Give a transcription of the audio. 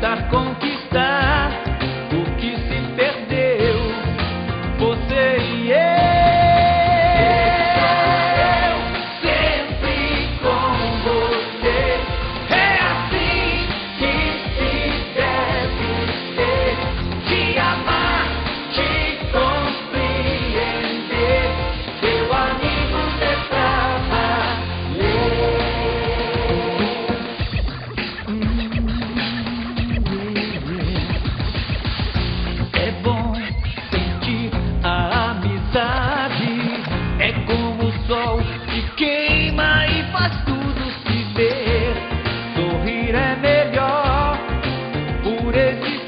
tentar conquistar o que se perdeu, você e eu, sempre com você. É assim que se deve ser, te amar, te compreender, seu amigo ser pra valer. É bom sentir a amizade, é como o sol que queima e faz tudo se ver. Sorrir é melhor por existir.